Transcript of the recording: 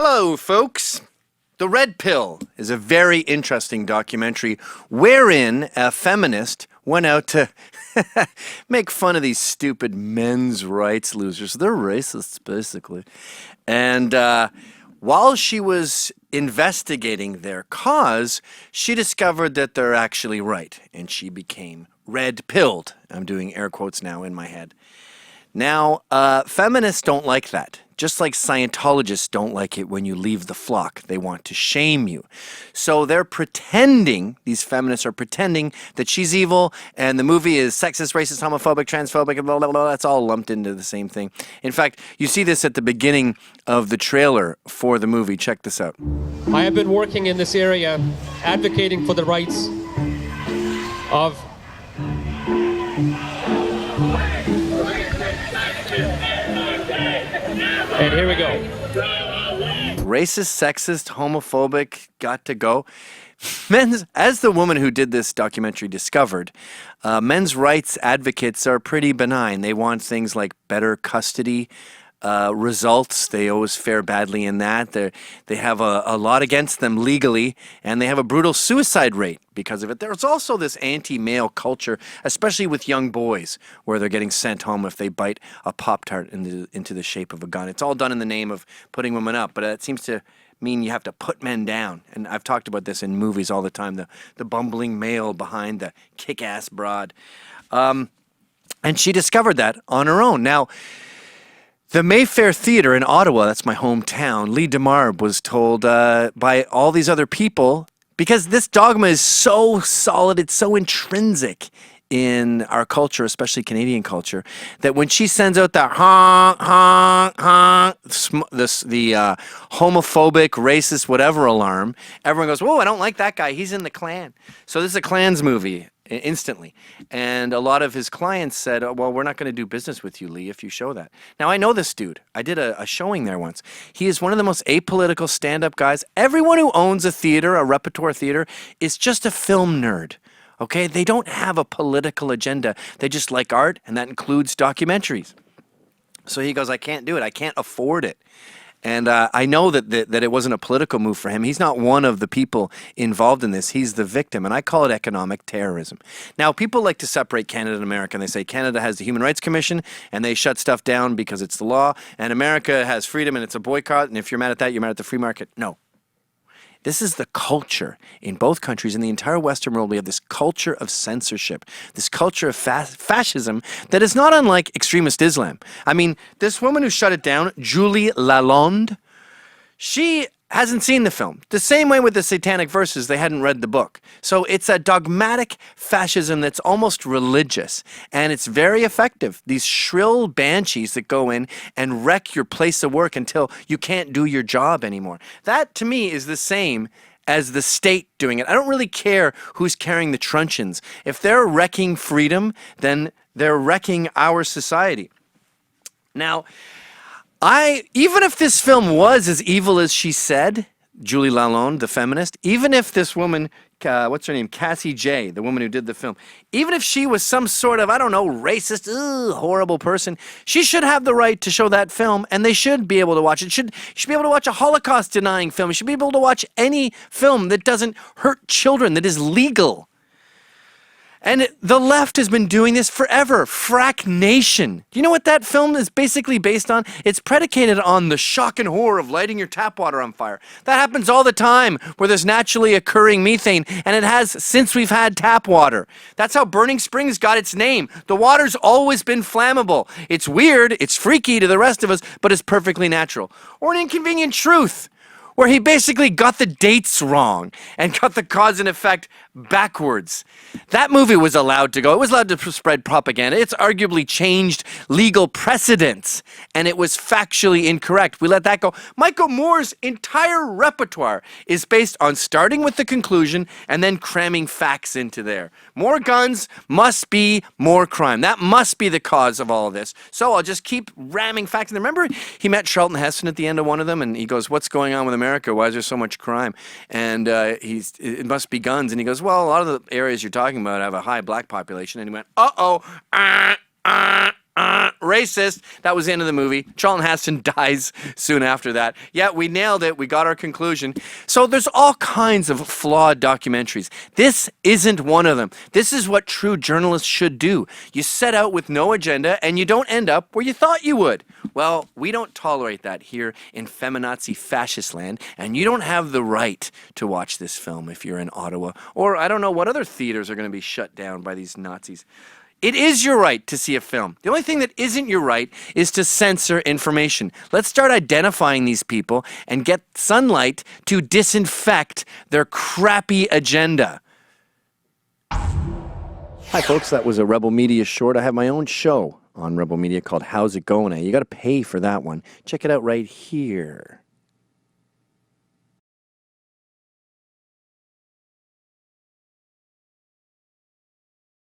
Hello, folks. The Red Pill is a very interesting documentary wherein a feminist went out to make fun of these stupid men's rights losers. They're racists, basically. And while she was investigating their cause, she discovered that they're actually right, and she became red-pilled. I'm doing air quotes now in my head. Now, feminists don't like that. Just like Scientologists don't like it when you leave the flock. They want to shame you. So they're pretending, these feminists are pretending that she's evil and the movie is sexist, racist, homophobic, transphobic, and blah, blah, blah. That's all lumped into the same thing. In fact, you see this at the beginning of the trailer for the movie. Check this out. I have been working in this area advocating for the rights of and here we go. Racist, sexist, homophobic, got to go. As the woman who did this documentary discovered, men's rights advocates are pretty benign. They want things like better custody results. They always fare badly in that. They have a lot against them legally, and they have a brutal suicide rate because of it. There's also this anti-male culture, especially with young boys, where they're getting sent home if they bite a Pop-Tart into the shape of a gun. It's all done in the name of putting women up, but it seems to mean you have to put men down. And I've talked about this in movies all the time, the bumbling male behind the kick-ass broad. And she discovered that on her own. Now, the Mayfair Theatre in Ottawa, that's my hometown, Lee DeMarb was told by all these other people, because this dogma is so solid, it's so intrinsic in our culture, especially Canadian culture, that when she sends out that honk, honk, honk, the homophobic, racist, whatever alarm, everyone goes, whoa, I don't like that guy, he's in the Klan. So this is a Klan's movie. Instantly. And a lot of his clients said, oh, well, we're not going to do business with you, Lee, if you show that. Now, I know this dude. I did a showing there once. He is one of the most apolitical stand-up guys. Everyone who owns a theater, a repertoire theater, is just a film nerd. Okay? They don't have a political agenda. They just like art, and that includes documentaries. So he goes, I can't do it. I can't afford it. And I know that it wasn't a political move for him. He's not one of the people involved in this. He's the victim, and I call it economic terrorism. Now, people like to separate Canada and America, and they say Canada has the Human Rights Commission, and they shut stuff down because it's the law, and America has freedom, and it's a boycott, and if you're mad at that, you're mad at the free market. No. This is the culture in both countries. In the entire Western world, we have this culture of censorship, this culture of fascism that is not unlike extremist Islam. I mean, this woman who shut it down, Julie Lalonde, she hasn't seen the film. The same way with the Satanic Verses, they hadn't read the book. So it's a dogmatic fascism that's almost religious, and it's very effective. These shrill banshees that go in and wreck your place of work until you can't do your job anymore. That, to me, is the same as the state doing it. I don't really care who's carrying the truncheons. If they're wrecking freedom, then they're wrecking our society. Now, even if this film was as evil as she said, Julie Lalonde, the feminist, even if this woman, what's her name, Cassie J, the woman who did the film, even if she was some sort of, I don't know, racist, horrible person, she should have the right to show that film, and they should be able to watch it. You should be able to watch a Holocaust-denying film. You should be able to watch any film that doesn't hurt children, that is legal. And the left has been doing this forever. Frack Nation. Do you know what that film is basically based on? It's predicated on the shock and horror of lighting your tap water on fire. That happens all the time where there's naturally occurring methane, and it has since we've had tap water. That's how Burning Springs got its name. The water's always been flammable. It's weird, it's freaky to the rest of us, but it's perfectly natural. Or An Inconvenient Truth, where he basically got the dates wrong and got the cause and effect backwards. That movie was allowed to go. It was allowed to spread propaganda. It's arguably changed legal precedents, and it was factually incorrect. We let that go. Michael Moore's entire repertoire is based on starting with the conclusion and then cramming facts into there. More guns must be more crime. That must be the cause of all of this. So I'll just keep ramming facts in there. Remember, he met Charlton Heston at the end of one of them, and he goes, what's going on with America? Why is there so much crime? And it must be guns. And he goes, well, a lot of the areas you're talking about have a high black population. And he went, uh-oh, racist. That was the end of the movie. Charlton Heston dies soon after that. Yeah, we nailed it. We got our conclusion. So there's all kinds of flawed documentaries. This isn't one of them. This is what true journalists should do. You set out with no agenda and you don't end up where you thought you would. Well, we don't tolerate that here in feminazi fascist land, and you don't have the right to watch this film if you're in Ottawa, or I don't know what other theaters are going to be shut down by these Nazis. It is your right to see a film. The only thing that isn't your right is to censor information. Let's start identifying these people and get Sunlight to disinfect their crappy agenda. Hi, folks. That was a Rebel Media short. I have my own show on Rebel Media called How's It Going? You got to pay for that one. Check it out right here.